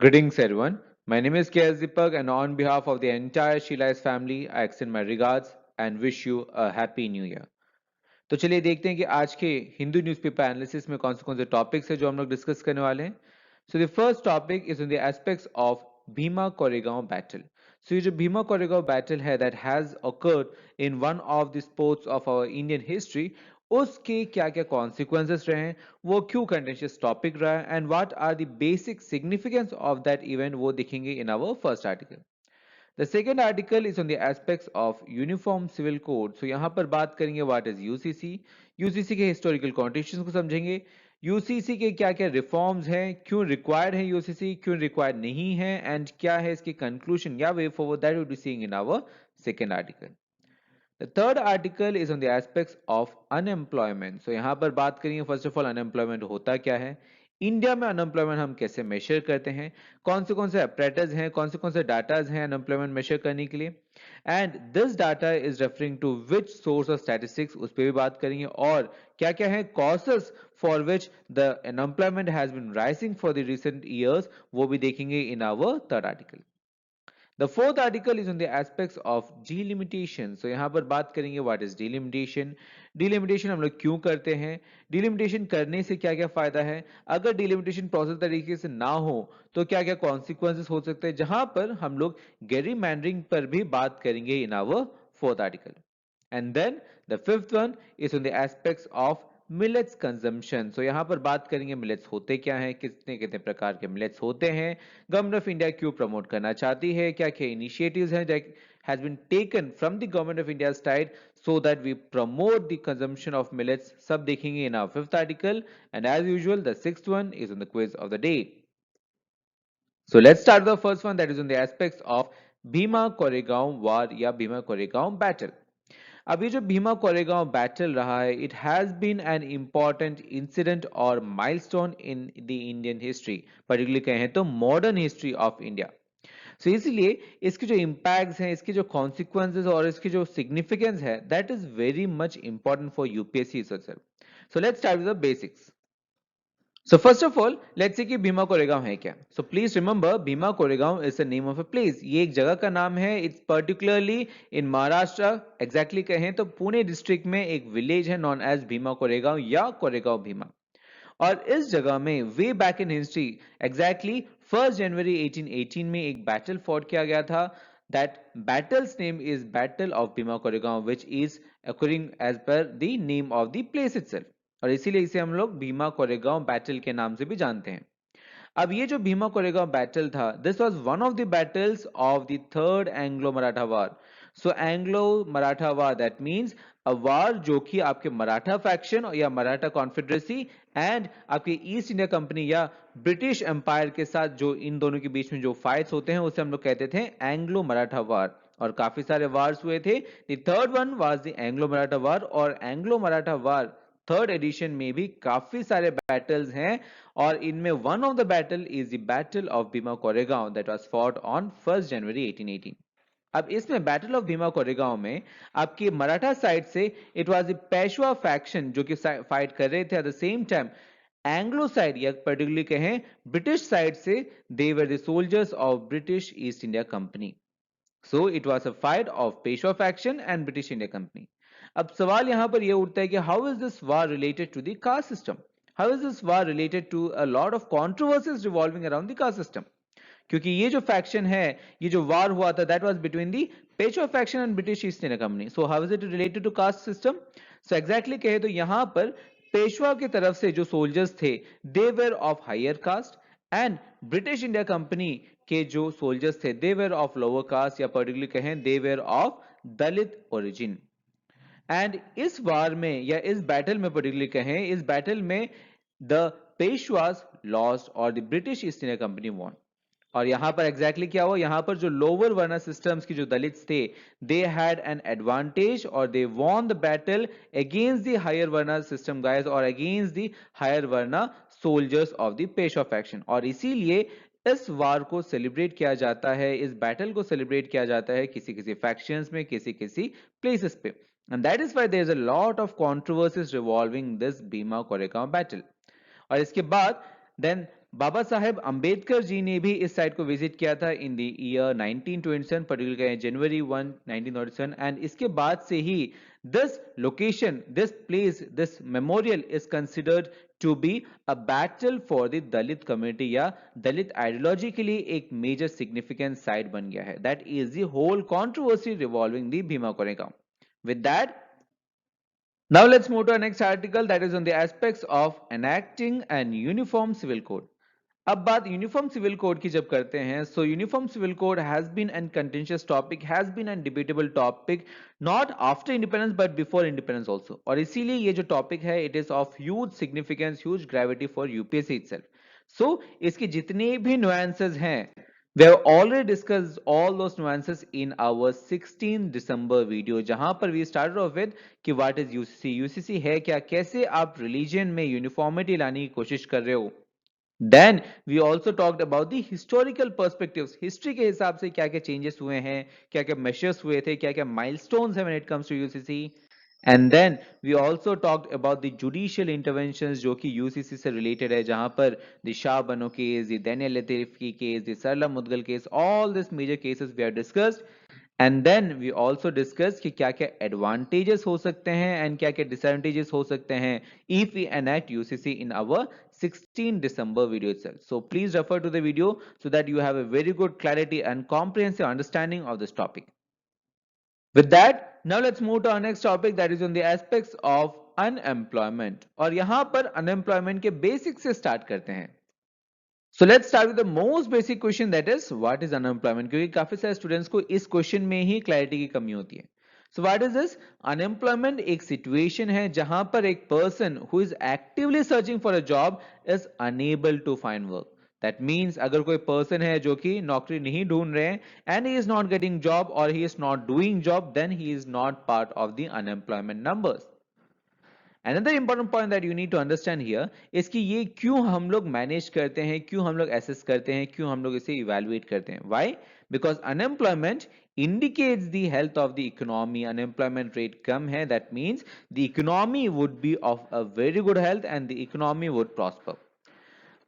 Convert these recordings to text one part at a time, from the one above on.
Greetings, everyone. My name is KS Deepak, and on behalf of the entire Sheila's family, I extend my regards and wish you a happy new year. तो चलिए देखते हैं कि आज के Hindu newspaper analysis में कौन से टॉपिक्स है जो हम लोग डिस्कस करने वाले हैं. So the first topic is on the aspects of Bhima Koregaon battle. So ये जो भीमा कोरेगांव बैटल है that has occurred in one of the sports of our Indian history, उसके क्या क्या कॉन्सिक्वेंसेस रहे हैं, वो क्यों कंटेंशियस टॉपिक रहा है and what are the basic significance of that event, वो देखेंगे in our first article. The second article is on the aspects of Uniform Civil Code. So यहाँ पर बात करेंगे what is UCC, UCC के historical connotations को समझेंगे, UCC के क्या क्या reforms हैं, क्यों required है UCC, क्यों required नहीं है, and क्या है इसकी conclusion या way forward, that we will be seeing in our second article. The third article is on the aspects of unemployment. So यहाँ पर बात करेंगे first of all unemployment होता क्या है, इंडिया में अनएम्प्लॉयमेंट हम कैसे मेजर करते हैं, कौन से अप्रेटस हैं, कौन से डाटाज हैं अनएम्प्लॉयमेंट मेजर करने के लिए, and this data is referring to which source of statistics, उस पर भी बात करेंगे, और क्या क्या है causes for which the unemployment has been rising for the recent years, वो भी देखेंगे in our third article. The fourth article is on the aspects of delimitation. So यहाँ पर बात करेंगे what is delimitation, delimitation हम लोग क्यों करते हैं, delimitation करने से क्या क्या फायदा है, अगर delimitation प्रोसेस तरीके से ना हो तो क्या क्या consequences हो सकते हैं, जहां पर हम लोग gerrymandering पर भी बात करेंगे in our fourth article. And then the fifth one is on the aspects of millets consumption. So यहाँ पर बात करेंगे मिलेट्स होते क्या हैं, कितने कितने प्रकार के मिलेट्स होते हैं, गवर्नमेंट ऑफ इंडिया क्यों प्रमोट करना चाहती है, क्या क्या इनिशिएटिव्स हैं that has been taken from the government of India side so that we promote the consumption of millets, सब देखेंगे in our fifth article. And as usual the sixth one is on the quiz of the day. So let's start the first one, that is on the aspects of Bhima Koregaon war या Bhima Koregaon battle. अब ये जो Bhima Koregaon battle रहा है, it has been an important incident और milestone in the Indian history, particularly कहें तो modern history of India. So इसलिए इसके जो इम्पैक्ट्स हैं, इसके जो कॉन्सिक्वेंसेस और इसकी जो सिग्निफिकेंस है, that is very much important for UPSC sir. So let's start with the basics. So first of all, let's say कि भीमा कोरेगांव है क्या. So please remember, Bhima Koregaon is the name of a place. ये एक जगह का नाम है. It's particularly in Maharashtra. Exactly कहें तो पुणे डिस्ट्रिक्ट में एक विलेज है known as भीमा कोरेगांव या कोरेगांव भीमा. और इस जगह में way back in history exactly 1 January 1818 में एक बैटल फॉट किया गया था. That battle's name is battle of Bhima Koregaon which is occurring as per the name of the place itself, और इसीलिए इसे हम लोग भीमा कोरेगांव बैटल के नाम से भी जानते हैं. अब ये जो भीमा कोरेगांव बैटल था, this was one of the battles of the third Anglo Maratha war. So Anglo Maratha war that means a war जो कि आपके मराठा फैक्शन या मराठा कॉन्फेडरेसी एंड आपके ईस्ट इंडिया कंपनी या ब्रिटिश एम्पायर के साथ जो इन दोनों के बीच में जो फाइट्स होते हैं उसे हम लोग कहते थे एंग्लो मराठा वार. और काफी सारे वार्स हुए थे. The third one was the Anglo Maratha war, और Anglo Maratha war third edition में भी काफी सारे बैटल्स हैं, और इनमें one of the battle is the battle of Bhima Koregaon that was fought on 1 January 1818. अब इसमें बैटल ऑफ भीमा कोरेगांव में आपकी मराठा साइड से it was the Peshwa faction जो कि फाइट कर रहे थे. At the same time Anglo side या पर्टिकुलरली कहें ब्रिटिश साइड से, they were the soldiers of British East India company. So it was a fight of Peshwa faction and British India company. अब सवाल यहां पर यह उठता है कि how is this war related to the caste system, how is this war related to a lot of controversies revolving around the caste system. क्योंकि ये जो फैक्शन है, ये जो वार हुआ था, that was between the Peshwa faction and British East India company. So how is it related to caste system. So exactly कहे तो यहां पर पेशवा की तरफ से जो सोल्जर्स थे, they were of higher caste, and British India company के जो सोल्जर्स थे, they were of lower caste या पर्टिकुलरली कहें they were of Dalit origin. And इस वार में या इस बैटल में पर्टिकुलरली कहें, इस बैटल में द पेशवास लॉस्ट और the British East India company won. और यहां पर एग्जैक्टली क्या हुआ, यहां पर जो लोअर वर्ना सिस्टम्स की जो दलित्स थे, दे हैड एन एडवांटेज और they won the battle against the higher varna system guys और against the higher varna soldiers of the Peshwa faction. और इसीलिए इस वार को सेलिब्रेट किया जाता है, इस बैटल को सेलिब्रेट किया जाता है किसी किसी फैक्शंस में, किसी किसी प्लेसेस पे. And that is why there is a lot of controversies revolving this Bhima Koregaon battle. और इसके बाद देन बाबा साहेब अंबेडकर जी ने भी इस साइट को विजिट किया था in the year 1927, particular January 1 1927, and इसके बाद से ही this location, this place, this memorial is considered to be a battle for the Dalit community, या दलित आइडियोलॉजी के लिए एक मेजर सिग्निफिकेंट साइट बन गया है. That is the whole controversy revolving the Bhima Koregaon. With that, now let's move to our next article, that is on the aspects of enacting an uniform civil code. अब बात uniform civil code की जब करते हैं, so uniform civil code has been an contentious topic, has been an debatable topic, not after independence but before independence also. और इसीलिए ये जो टॉपिक है, it is of huge significance, huge gravity for UPSC itself. So इसके जितने भी nuances हैं, we have already discussed all those nuances in our 16 December video, जहां पर we started off with कि what is UCC, UCC है क्या, कैसे आप रिलीजन में यूनिफॉर्मिटी लाने की कोशिश कर रहे हो. Then we also talked about the historical perspectives, history के हिसाब से क्या क्या चेंजेस हुए हैं, क्या क्या मेजर्स हुए थे, क्या क्या माइलस्टोन्स हैं when it comes to UCC. And then we also talked about the judicial interventions जो कि UCC से related है, जहां पर the Shah Bano case, the Daniel Latifki case, the Sarla Mudgal case, all these major cases we have discussed. And then we also discussed कि क्या क्या advantages हो सकते हैं and क्या क्या disadvantages हो सकते हैं if we enact UCC in our 16 December video itself. So please refer to the video so that you have a very good clarity and comprehensive understanding of this topic. With that, now let's move to our next topic, that is on the aspects of unemployment. और यहां पर unemployment के basics से start करते हैं. So let's start with the most basic question, that is what is unemployment, क्योंकि काफी सारे स्टूडेंट्स को इस क्वेश्चन में ही क्लैरिटी की कमी होती है. So what is this? Unemployment एक situation है जहां पर एक person who is actively searching for a job is unable to find work. That means अगर कोई person है जो कि नौकरी नहीं ढूंढ रहे हैं and he is not getting job or he is not doing job, then he is not part of the unemployment numbers. Another important point that you need to understand here is कि ये क्यों हम लोग manage करते हैं, क्यों हम लोग एसेस करते हैं, क्यों हम लोग इसे इवेलुएट करते हैं. Why? Because unemployment indicates the health of the economy. Unemployment rate कम है, that means the economy would be of a very good health and the economy would prosper.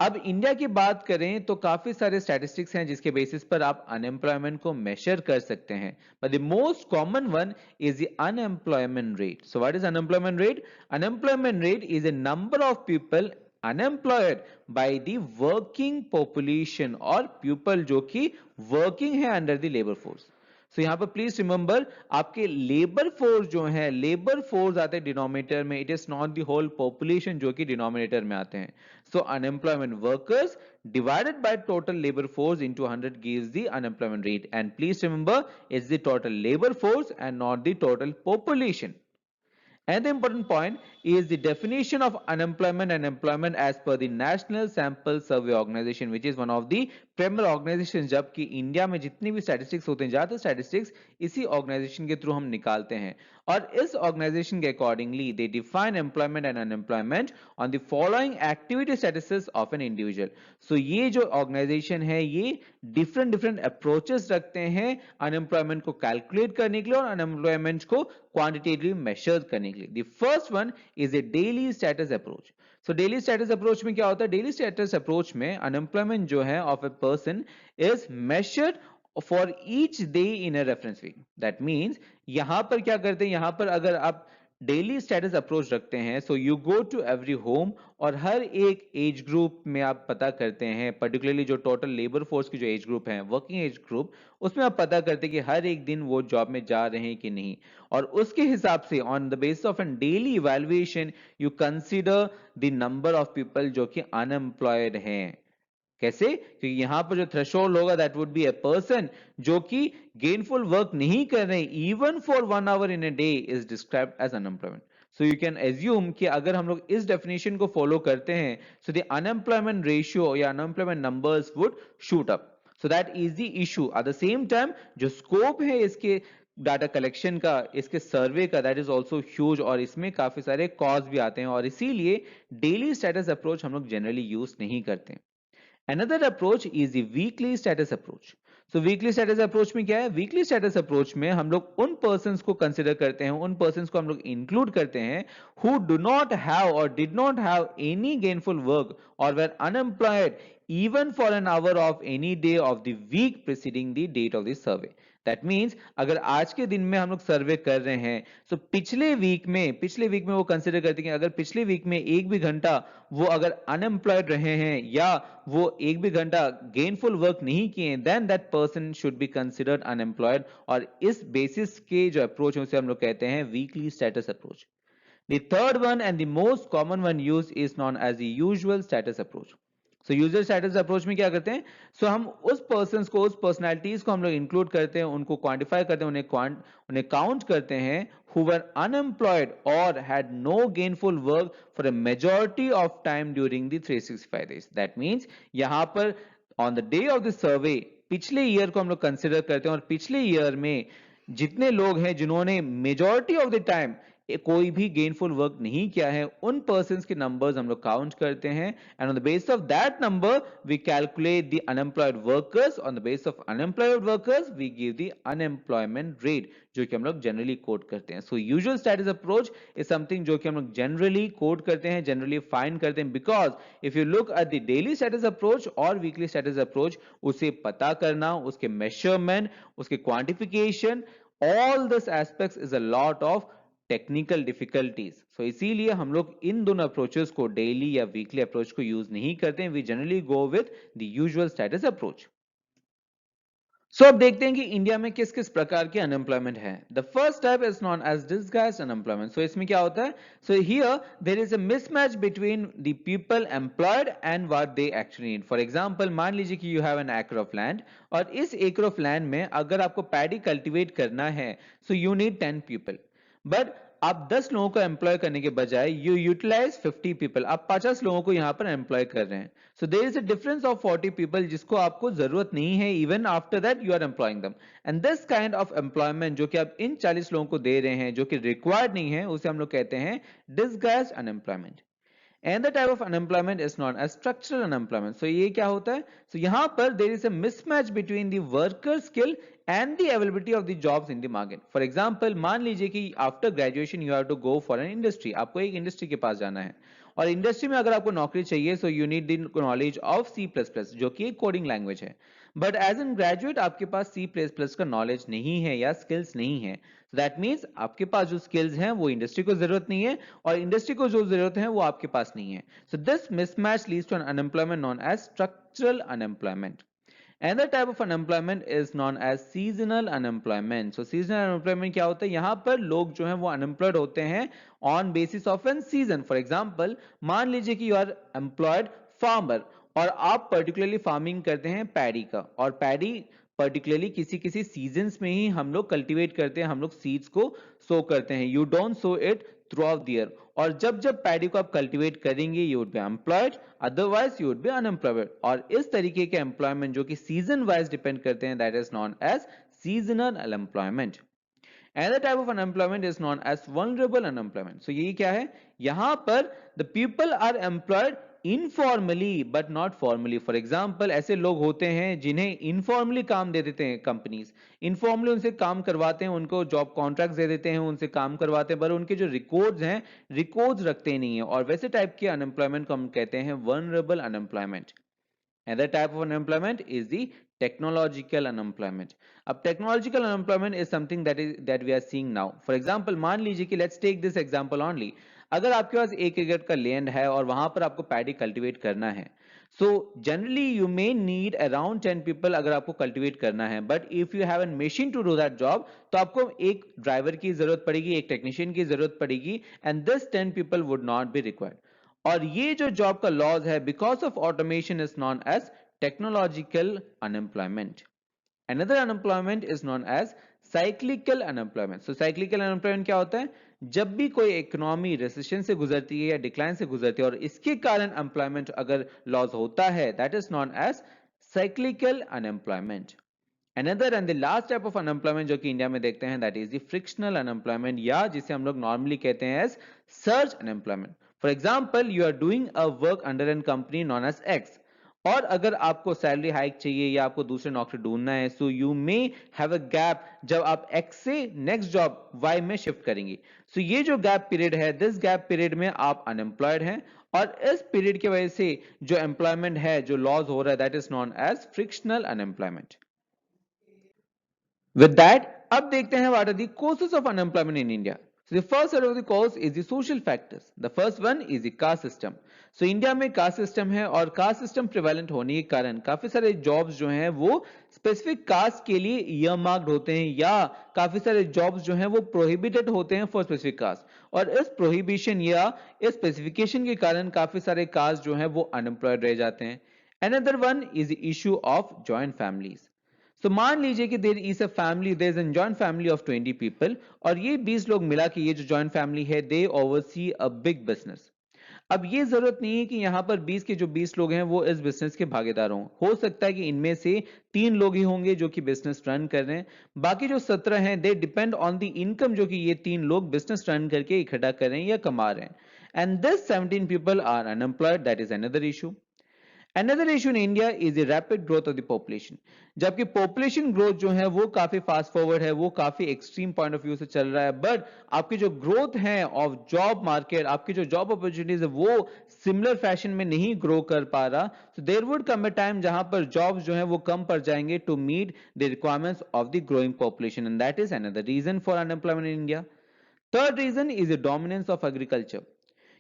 अब इंडिया की बात करें तो काफी सारे स्टैटिस्टिक्स हैं जिसके बेसिस पर आप अनएम्प्लॉयमेंट को मेजर कर सकते हैं, but the most common one is the unemployment rate. So what is unemployment rate? Unemployment rate is a number of people unemployed by the working population, और पीपल जो कि वर्किंग है under the labour force. So यहां पर please remember, आपके labour force जो है, labour force आते हैं डिनोमिनेटर में, it is not the whole population जो कि डिनोमिनेटर में आते हैं. So unemployment workers divided by total labor force into 100 gives the unemployment rate, and please remember it's the total labor force and not the total population. Another important point is the definition of unemployment and employment as per the National Sample Survey Organization, which is one of the premier organizations. जबकि India में जितनी भी statistics होते हैं, ज्यादातर statistics इसी organisation के through हम निकालते हैं, और इस ऑर्गेनाइजेशन के accordingly they define employment and unemployment on the following activity statuses of an individual. So ये जो ऑर्गेनाइजेशन है, ये डिफरेंट अप्रोचेस रखते हैं अनएम्प्लॉयमेंट को कैलकुलेट करने के लिए और अनएम्प्लॉयमेंट को क्वांटिटेटिवली मेजर करने के लिए. The first one is a daily status approach. So daily status approach में क्या होता है? डेली स्टेटस अप्रोच में अनएम्प्लॉयमेंट जो है of a person is measured for each day in a reference week. That means यहां पर क्या करते हैं, यहां पर अगर आप डेली स्टेटस अप्रोच रखते हैं, so you go to every home और हर एक एज ग्रुप में आप पता करते हैं, पर्टिकुलरली जो टोटल लेबर फोर्स की जो एज ग्रुप है, वर्किंग एज ग्रुप, उसमें आप पता करते हैं कि हर एक दिन वो जॉब में जा रहे हैं कि नहीं, और उसके हिसाब से on the basis of an daily evaluation you consider the number of people जो कि अनएम्प्लॉयड हैं. कैसे? क्योंकि यहां पर जो थ्रेशोल्ड होगा that would be a person जो कि गेनफुल वर्क नहीं कर रहे, even for 1 hour in a day, is described as unemployment. So you can assume कि अगर हम लोग इस डेफिनेशन को फॉलो करते हैं, सो द अनएम्प्लॉयमेंट रेशियो या unemployment numbers would shoot up. So that is the issue. Eight the same time जो स्कोप है इसके डाटा कलेक्शन का, इसके सर्वे का, दैट इज ऑल्सो ह्यूज, और इसमें काफी सारे कॉज भी आते हैं, और इसीलिए डेली स्टेटस अप्रोच हम लोग जनरली यूज नहीं करते. Another approach is the weekly status approach. So weekly status approach में क्या है, वीकली स्टेटस अप्रोच में हम लोग उन पर्संस को कंसिडर करते हैं, उन पर्संस को हम लोग इंक्लूड करते हैं हु डू नॉट हैव और did not have any gainful work और were unemployed even for an hour of any day of the week preceding the date of the survey. That means अगर आज के दिन में हम लोग सर्वे कर रहे हैं तो पिछले वीक में वो कंसिडर करते हैं कि अगर पिछले वीक में एक भी घंटा वो अगर अनएम्प्लॉयड रहे हैं या वो एक भी घंटा गेनफुल वर्क नहीं किए, then that person should be considered unemployed. और इस बेसिस के जो अप्रोच है उसे हम लोग कहते हैं weekly status approach. The third one and the most common one used is known as the usual status approach. So usual status approach में क्या करते हैं, हम उस persons को, उस personalities को हम लोग include करते हैं, उनको quantify करते हैं, उन्हें count करते हैं who were unemployed or had no gainful work for a majority of time during the 365 days. That means यहाँ पर on the day of the survey पिछले ईयर को हम लोग कंसिडर करते हैं और पिछले ईयर में जितने लोग हैं जिन्होंने मेजॉरिटी ऑफ द टाइम कोई भी गेनफुल वर्क नहीं किया है, उन पर्संस के नंबर्स हम लोग काउंट करते हैं and on the basis of that number we calculate the unemployed workers, on the basis of unemployed workers we give the unemployment rate जो कि हम लोग जनरली कोड करते हैं। So usual status approach is something जो कि हम लोग जनरली कोड करते हैं, जनरली फाइंड करते हैं, because if you look at the daily status approach और वीकली स्टेटस अप्रोच, उसे पता करना, उसके मेजरमेंट, उसके quantification, all this aspects is a lot of technical difficulties. So इसीलिए हम लोग इन दोनों अप्रोचेस को डेली या वीकली अप्रोच को यूज नहीं करते हैं, we generally go with the usual status approach. So अब देखते हैं कि इंडिया में किस किस प्रकार के अनएम्प्लॉयमेंट है। The first type is known as disguised unemployment. So इसमें क्या होता है, so here there is a mismatch between the people employed and what they actually need. For example, मान लीजिए कि यू हैव एन एकड़ ऑफ लैंड और इस एकड़ ऑफ लैंड में अगर आपको पैडी कल्टीवेट करना है so you need 10 people, but आप 10 लोगों को एम्प्लॉय करने के बजाय यू यूटिलाइज 50 पीपल, आप 50 लोगों को यहां पर एम्प्लॉय कर रहे हैं। So there is a difference of 40 people जिसको आपको जरूरत नहीं है, even after that you are employing them. And this kind of employment जो कि आप इन 40 लोगों को दे रहे हैं जो कि रिक्वायर्ड नहीं है, उसे हम लोग कहते हैं disguised unemployment. Another type of unemployment is known as structural unemployment. So ये क्या होता है, so यहाँ पर there is a mismatch between the worker skill and the availability of the jobs in the market. For example, मान लीजिए कि after graduation you have to go for an industry, आपको एक industry के पास जाना है और इंडस्ट्री में अगर आपको नौकरी चाहिए so you need the knowledge of C++ जो कि एक कोडिंग लैंग्वेज है, बट एज एन ग्रेजुएट आपके पास C++ का नॉलेज नहीं है या स्किल्स नहीं है। So that means आपके पास जो स्किल्स हैं वो इंडस्ट्री को जरूरत नहीं है और इंडस्ट्री को जो जरूरत है वो आपके पास नहीं है। So this mismatch leads to an unemployment known as structural unemployment. Another type of unemployment is known as seasonal unemployment. So seasonal unemployment क्या होता है, यहाँ पर लोग जो हैं वो unemployed होते हैं on basis of an season. For example, मान लीजिए कि you are employed farmer और आप पर्टिकुलरली फार्मिंग करते हैं पैडी का, और पैडी पर्टिकुलरली किसी किसी सीजन्स में ही हम लोग कल्टीवेट करते हैं, हम लोग सीड्स को सो करते हैं, you don't so it through out the year. और जब जब पैडी को आप कल्टीवेट करेंगे you would be employed, otherwise you would be unemployed. और इस तरीके के एम्प्लॉयमेंट जो कि सीजन वाइज डिपेंड करते हैं, that is known as seasonal unemployment. Another type of unemployment is known as vulnerable unemployment. So ये क्या है, यहाँ पर the people are employed informally but not formally. For example, ऐसे लोग होते हैं जिन्हें informally काम दे देते हैं कंपनीज, informally उनसे काम करवाते हैं, उनको जॉब कॉन्ट्रैक्ट दे देते हैं, उनसे काम करवाते हैं, पर उनके जो रिकॉर्ड्स हैं रिकॉर्ड्स रखते नहीं है, और वैसे टाइप के अनएम्प्लॉयमेंट को हम कहते हैं vulnerable unemployment. Another type of unemployment is the technological unemployment. अब technological unemployment is something that we are seeing now. For example, मान लीजिए कि let's take this example only. अगर आपके पास 1 एकड़ का लैंड है और वहां पर आपको पैडी कल्टीवेट करना है, so generally you may need around 10 people अगर आपको कल्टीवेट करना है, but if you have a machine to do that job तो आपको एक ड्राइवर की जरूरत पड़ेगी, एक टेक्नीशियन की जरूरत पड़ेगी, and this 10 people would not be required. और ये जो जॉब का लॉज है because of automation is known as technological unemployment. Another unemployment is known as cyclical unemployment. So cyclical unemployment क्या होता है, जब भी कोई इकोनॉमी रिसेशन से गुजरती है या डिक्लाइन से गुजरती है और इसके कारण एम्प्लॉयमेंट अगर लॉस होता है, that is known as cyclical unemployment. Another and the last type of unemployment जो कि इंडिया में देखते हैं, that is the frictional unemployment, या जिसे हम लोग नॉर्मली कहते हैं as surge unemployment. For example, you are doing a work under a company known as X और अगर आपको सैलरी हाइक चाहिए या आपको दूसरे नौकरी ढूंढना है, so you may have a gap जब आप एक्स से नेक्स्ट जॉब वाई में शिफ्ट करेंगे। सो ये जो गैप पीरियड है, दिस गैप पीरियड में आप अनएम्प्लॉयड हैं, और इस पीरियड की वजह से जो एम्प्लॉयमेंट है, जो लॉस हो रहा है, that is known as frictional unemployment. With that, अब देखते हैं what are the causes of unemployment in India. So the first set of the cause is the social factors. The first one is the caste system. So India में caste system है, और caste system prevalent होने के कारण काफी सारे jobs जो हैं वो स्पेसिफिक कास्ट के लिए ईयरमार्क्ड होते हैं, या काफी सारे जॉब्स जो हैं वो प्रोहिबिटेड होते हैं फॉर स्पेसिफिक कास्ट, और इस प्रोहिबिशन या इस स्पेसिफिकेशन के कारण काफी सारे कास्ट जो हैं वो अनएम्प्लॉयड रह जाते हैं। Another one is the issue of joint families. तो मान लीजिए कि there is a family, there is a joint family of 20 people, और ये 20 लोग मिला के ये जो जॉइंट फैमिली है, दे ओवरसी अ बिग बिजनेस। अब ये जरूरत नहीं है कि यहाँ पर 20 के जो 20 लोग हैं वो इस बिजनेस के भागीदार हों, हो सकता है कि इनमें से 3 लोग ही होंगे जो कि बिजनेस रन कर रहे हैं, बाकी जो 17 हैं they depend on the income जो कि ये 3 लोग बिजनेस रन करके इकट्ठा कर रहे हैं या कमा रहे हैं, and this 17 people are unemployed, that is another issue. Another issue in India is the rapid growth of the population. जबकि population growth जो है वो काफी fast forward है, वो काफी extreme point of view से चल रहा है, but आपकी जो growth है of job market, आपकी जो job opportunities है वो similar fashion में नहीं grow कर पा रहा, so there would come a time जहां पर jobs जो है वो कम पड़ जाएंगे to meet the requirements of the growing population, and that is another reason for unemployment in India. Third reason is the dominance of agriculture.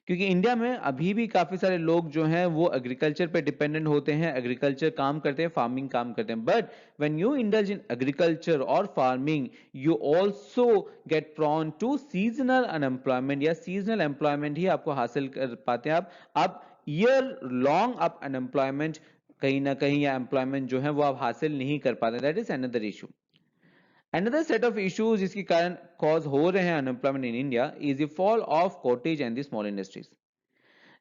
क्योंकि India में अभी भी काफी सारे लोग जो हैं वो एग्रीकल्चर पे डिपेंडेंट होते हैं, एग्रीकल्चर काम करते हैं, फार्मिंग काम करते हैं, but when you indulge in agriculture और farming, you also get prone to seasonal unemployment, या सीजनल एम्प्लॉयमेंट ही आपको हासिल कर पाते हैं आप ईयर लॉन्ग आप अनएम्प्लॉयमेंट कहीं ना कहीं या एम्प्लॉयमेंट जो है वो आप हासिल नहीं कर पाते, that is another issue. Another set of issues जिसके कारण cause हो रहे हैं unemployment in India is the fall of cottage and the small industries.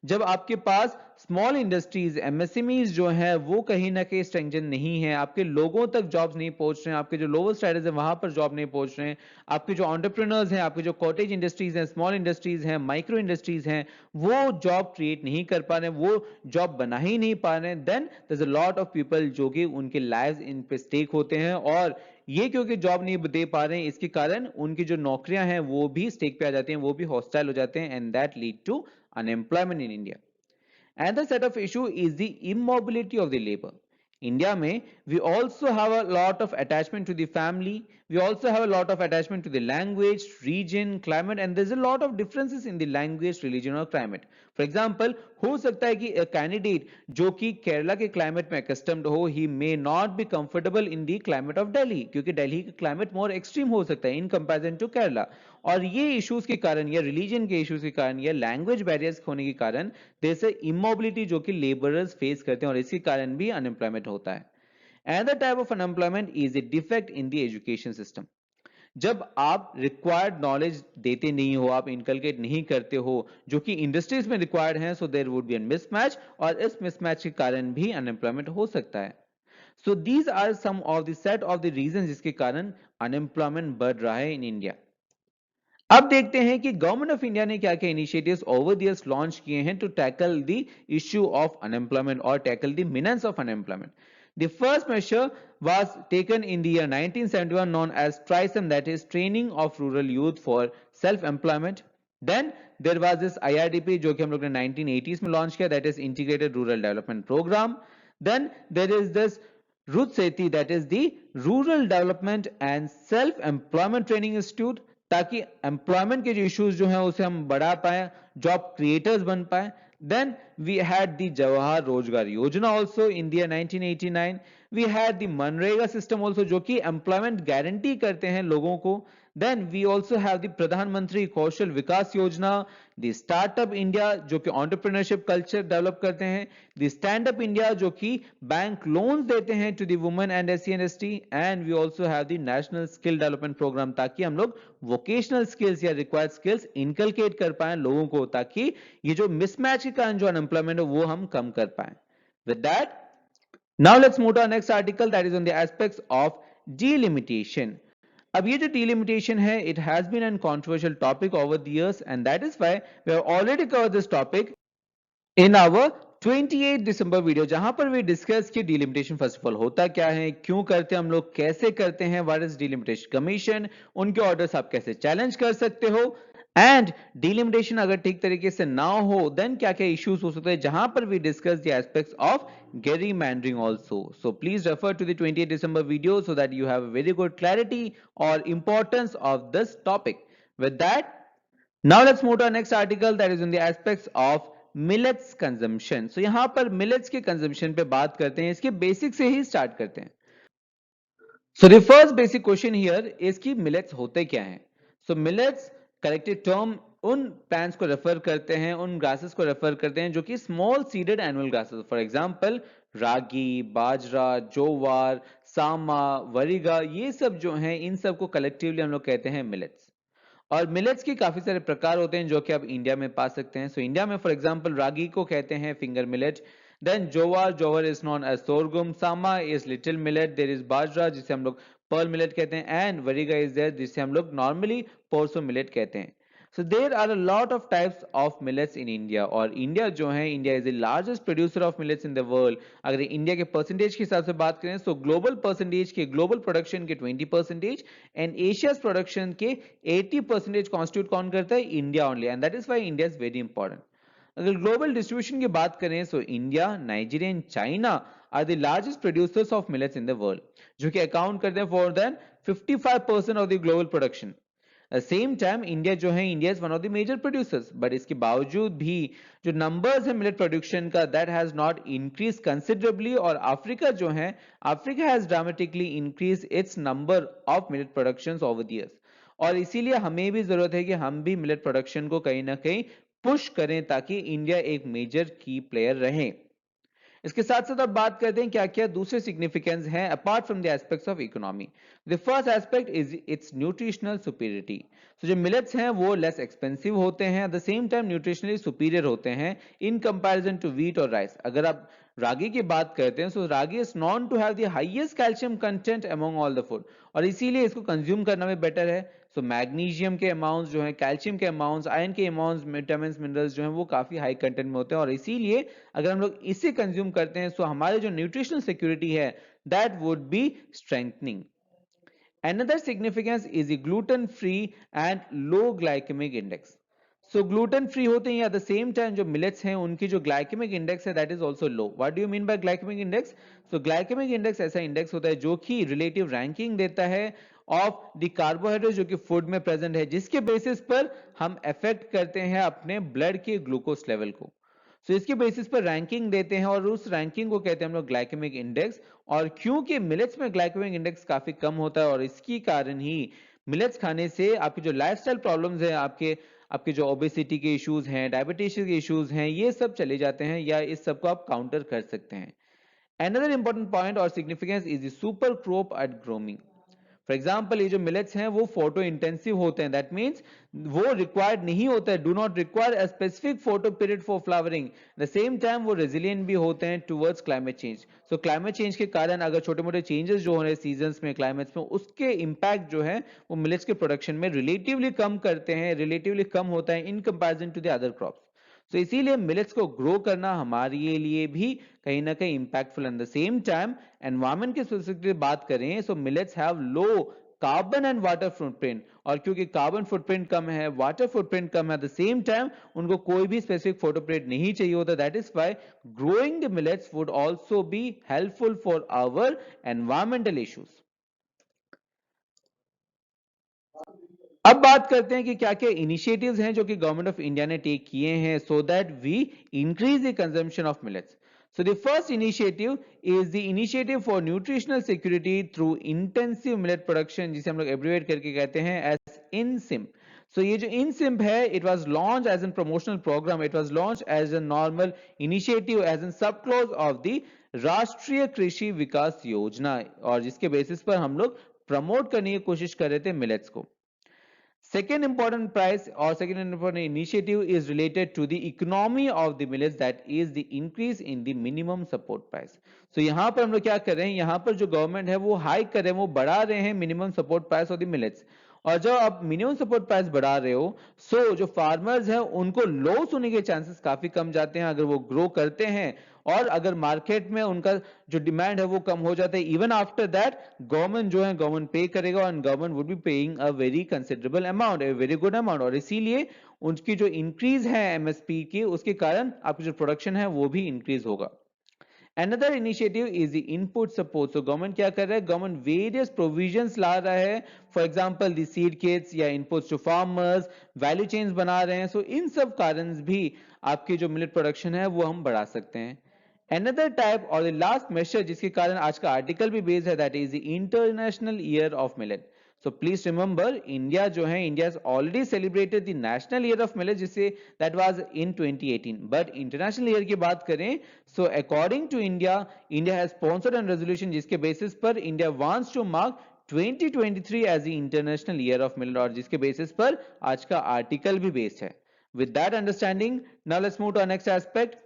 जब आपके पास स्मॉल इंडस्ट्रीज एमएसएमईज जो है वो कहीं ना कहीं स्ट्रेंथन नहीं है, आपके लोगों तक जॉब्स नहीं पहुंच रहे हैं, आपके जो लोअर स्टैटस है वहां पर जॉब नहीं पहुंच रहे हैं, आपके जो एंटरप्रेन्योर्स हैं, आपके जो कॉटेज इंडस्ट्रीज हैं, स्मॉल इंडस्ट्रीज हैं, माइक्रो इंडस्ट्रीज हैं, वो जॉब क्रिएट नहीं कर पा रहे हैं, वो जॉब बना ही नहीं पा रहे हैं, then there is a lot of people जो कि उनके लाइव्स इन पे स्टेक होते हैं, और ये क्योंकि जॉब नहीं दे पा रहे हैं इसके कारण उनकी जो नौकरियां हैं वो भी स्टेक पे आ जाती हैं, वो भी हॉस्टाइल हो जाते हैं, and that lead to unemployment in India. Another set of issue is the immobility of the labor. India mein, we also have a lot of attachment to the family. We also have a lot of attachment to the language, region, climate, and there's a lot of differences in the language, religion or climate. For example, हो सकता है कि a candidate जो कि केरला के climate में accustomed हो, he may not be comfortable in the climate of Delhi, क्योंकि दिल्ली का climate more extreme हो सकता है in comparison to Kerala. और ये issues के कारण या religion के issues के कारण या language barriers होने के कारण जैसे immobility जो कि laborers face करते हैं, और इसके कारण भी unemployment होता है। Another type of unemployment is a defect in the education system. जब आप रिक्वायर्ड नॉलेज देते नहीं हो, आप इनकलकेट नहीं करते हो जो कि इंडस्ट्रीज में रिक्वायर्ड है, so there would be an mismatch, और इस मिसमैच के कारण भी अनएम्प्लॉयमेंट हो सकता है। So these are some of the set of the reason जिसके कारण अनएम्प्लॉयमेंट बढ़ रहा है इन इंडिया। अब देखते हैं कि गवर्नमेंट ऑफ इंडिया ने क्या क्या initiatives over the years launch किए हैं to tackle the issue of unemployment और tackle the menace of unemployment. The first measure was taken in the year 1971 known as TRISEM, that is Training of Rural Youth for Self-Employment. Then there was this IRDP जो कि हम लोग ने 1980s में launch किया, that is Integrated Rural Development Program. Then there is this RUT SETI, that is the Rural Development and Self-Employment Training Institute, ताकि employment के जो इश्यूज जो हैं उसे हम बढ़ा पाए, जॉब क्रिएटर्स बन पाए। Then we had the Jawahar Rozgar Yojana also in the year 1989. We had the Manrega system also जो कि employment guarantee करते हैं लोगों को। Then we also have the प्रधानमंत्री कौशल विकास योजना, the Startup India जो कि entrepreneurship culture develop करते हैं, the Stand Up India जो कि बैंक loans देते हैं to the women and SC and ST, and we also have the National Skill Development Program ताकि हम लोग vocational skills या required skills inculcate कर पाएं लोगों को, ताकि ये जो mismatch के कारण जो unemployment है वो हम कम कर पाएं। With that, now let's move to our next article, that is on the aspects of delimitation. अब ये जो delimitation है, it has been a controversial topic over the years, and that is why we have already covered this topic in our 28 December video, जहां पर we discuss की delimitation first of all होता क्या है, क्यों करते हैं हम लोग, कैसे करते हैं, व्हाट इज डिलिमिटेशन कमीशन, उनके ऑर्डर्स आप कैसे चैलेंज कर सकते हो, एंड डिलिमिटेशन अगर ठीक तरीके से ना हो देन क्या क्या इश्यूज हो सकते हैं, जहां पर we discuss the aspects of gerrymandering also. So please refer to the 28 December video so that you have a very good clarity or importance of this topic. With that, now let's move to our next article that is in the aspects of millets consumption. So यहाँ पर millets के consumption पे बात करते हैं, इसके basic से ही start करते हैं. So the first basic question here is कि millets होते क्या हैं? So millets collective term उन plants को refer करते हैं, उन grasses को refer करते हैं जो कि small seeded annual grasses. For example, रागी, बाजरा, जोवार, सामा, वरिगा, ये सब जो हैं इन सब को collectively हम लोग कहते हैं millets. और मिलेट्स के काफी सारे प्रकार होते हैं जो कि आप इंडिया में पा सकते हैं. सो इंडिया में फॉर एग्जांपल रागी को कहते हैं finger millet, then jowar is known as sorghum, sama is little millet, there is bajra जिसे हम लोग पर्ल मिलेट कहते हैं, एंड वरीगा इज देयर जिसे हम लोग नॉर्मली पोर्सो मिलेट कहते हैं. So there are a lot of types of millets in India, और इंडिया जो है, India is the largest producer of millets in the world. अगर इंडिया के परसेंटेज के हिसाब से बात करें तो ग्लोबल परसेंटेज के, ग्लोबल प्रोडक्शन के 20% एंड एशिया प्रोडक्शन के 80% कॉन्स्टिट्यूट कौन करता है? India only, and that is why India is very important. अगर ग्लोबल डिस्ट्रीब्यूशन की बात करें तो India, Nigeria and China are the largest producers of millets in the world, जो कि अकाउंट करते हैं for than 55% of the global production. Same time India जो है, India is one of the major producers, but इसके बावजूद भी जो नंबर्स है मिलेट प्रोडक्शन का, that has not increase considerably. और अफ्रीका जो है, Africa has dramatically increase its number of millet productions over the years. और इसीलिए हमें भी जरूरत है कि हम भी मिलेट प्रोडक्शन को कहीं ना कहीं पुश करें ताकि इंडिया एक मेजर की प्लेयर रहे. इसके साथ साथ अब बात करते हैं क्या क्या दूसरे सिग्निफिकेंस हैं apart from the aspects of economy. The first aspect is its nutritional superiority. तो जो मिलेट्स हैं वो लेस एक्सपेंसिव होते हैं, at the same time nutritionally superior होते हैं इन कंपैरिजन टू व्हीट और राइस. अगर आप रागी की बात करते हैं, so ragi is known to have the highest calcium content among all the food, और इसीलिए इसको कंज्यूम करना भी बेटर है. सो मैग्नीशियम के अमाउंट्स जो है, कैल्शियम के अमाउंट्स, आयरन के अमाउंट्स, विटामिन मिनरल्स जो हैं वो काफी हाई कंटेंट में होते हैं, और इसीलिए अगर हम लोग इसे कंज्यूम करते हैं तो हमारे जो न्यूट्रिशनल सिक्योरिटी है that would B strengthening. Another significance is the gluten free and low glycemic index. So gluten free होते हैं, at the same time जो millets हैं उनकी जो glycemic index है that is also low. What do you mean by glycemic index? So glycemic index ऐसा index होता है जो कि relative ranking देता है of the carbohydrates जो कि food में present है, जिसके basis पर हम affect करते हैं अपने blood के glucose level को. So इसके बेसिस पर रैंकिंग देते हैं और उस रैंकिंग को कहते हैं हम लोग ग्लाइकेमिक इंडेक्स. और क्योंकि मिलेट्स में ग्लाइकेमिक इंडेक्स काफी कम होता है और इसकी कारण ही मिलेट्स खाने से आपकी जो लाइफस्टाइल प्रॉब्लम्स हैं, आपके आपके जो ओबेसिटी के इश्यूज हैं, डायबिटीज के इश्यूज हैं, ये सब चले जाते हैं या इस सब को आप काउंटर कर सकते हैं. Another important point और significance is the super crop at growing. For example ये जो मिलेट्स हैं वो फोटो इंटेंसिव होते हैं, दैट मीन्स वो रिक्वायर्ड नहीं होता है, do not require a specific photo period for flowering. The same time वो रेजिलियंट भी होते हैं टुवर्ड्स क्लाइमेट चेंज. सो क्लाइमेट चेंज के कारण अगर छोटे मोटे चेंजेस जो हो रहे हैं सीजन्स में, क्लाइमेट्स में, उसके इंपैक्ट जो है वो मिलेट्स के प्रोडक्शन में रिलेटिवली कम करते हैं, रिलेटिवली कम होता है in comparison to the other crops. तो इसीलिए मिलेट्स को ग्रो करना हमारे लिए भी कहीं ना कहीं impactful. At the same time environment की स्पेसिफिकली बात करें, so millets have low carbon and water footprint, और क्योंकि कार्बन फुटप्रिंट कम है, वाटर फुटप्रिंट कम है, एट द सेम टाइम उनको कोई भी स्पेसिफिक फोटो प्रिंट नहीं चाहिए होता. That is why growing the millets would also be helpful for our environmental issues. अब बात करते हैं कि क्या क्या इनिशिएटिव्स हैं जो कि गवर्नमेंट ऑफ इंडिया ने टेक किए हैं so that we increase the consumption of millets. So the first initiative is the initiative for nutritional security through intensive millet production, जिसे हम लोग abbreviate करके कहते हैं as INSIMP. So ये जो INSIMP है, it was launched as a promotional program, it was launched as a normal initiative as a subclause of the राष्ट्रीय कृषि विकास योजना, और जिसके बेसिस पर हम लोग प्रमोट करने की कोशिश कर रहे थे मिलेट्स को. Second important price or second important initiative is related to the economy of the millets, that is the increase in the minimum support price. So यहाँ पर हम लोग क्या कर रहे हैं, यहाँ पर जो गवर्नमेंट है वो हाइक कर रहे हैं, वो बढ़ा रहे हैं minimum support price of the millets. और जब आप मिनिमम सपोर्ट प्राइस बढ़ा रहे हो, सो जो फार्मर्स हैं उनको लॉस होने के चांसेस काफी कम जाते हैं अगर वो ग्रो करते हैं। और अगर मार्केट में उनका जो डिमांड है वो कम हो जाता है, इवन आफ्टर दैट गवर्नमेंट जो है गवर्नमेंट पे करेगा, और government would be paying a very considerable amount, a very good amount, और इसीलिए उनकी जो इंक्रीज है एमएसपी की, उसके कारण आपकी जो प्रोडक्शन है वो भी इंक्रीज होगा। Another initiative is the input support. So government क्या कर रहा है, government various provisions ला रहा है, for example the seed kits या inputs to farmers, value chains बना रहे हैं। So इन सब कारण भी आपकी जो मिलेट प्रोडक्शन है वो हम बढ़ा सकते हैं। Another type or the last measure जिसके कारण आज का आर्टिकल भी बेस्ड है, that is the International Year of Millet. So please remember, India जो है, India has already celebrated the National Year of Millet, जिसे that was in 2018. But International Year की बात करें, so according to India, India has sponsored a resolution जिसके basis पर India wants to mark 2023 as the International Year of Millet, और जिसके basis पर आज का आर्टिकल भी बेस्ड है। With that understanding, now let's move to our next aspect,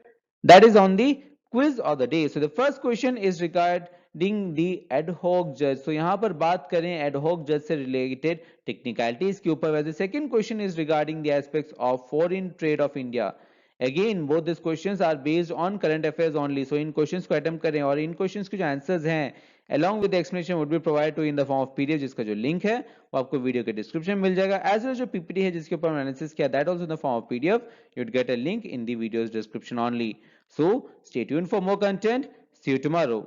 that is on the quiz of the day. So the first question is regarding the ad hoc judge. So यहाँ पर बात करें ad hoc judge से related technicalities के ऊपर, वैसे second question is regarding the aspects of foreign trade of India. Again both these questions are based on current affairs only. So in questions को attempt करें, और इन questions के जो answers हैं along with the explanation would be provided to you in the form of PDF, जिसका जो link है वो आपको वीडियो के डिस्क्रिप्शन में मिल जाएगा, as well as जो PPT है जिसके ऊपर एनालिसिस किया, that also in the form of PDF. You'd get a link in the video's description only. So stay tuned for more content. See you tomorrow.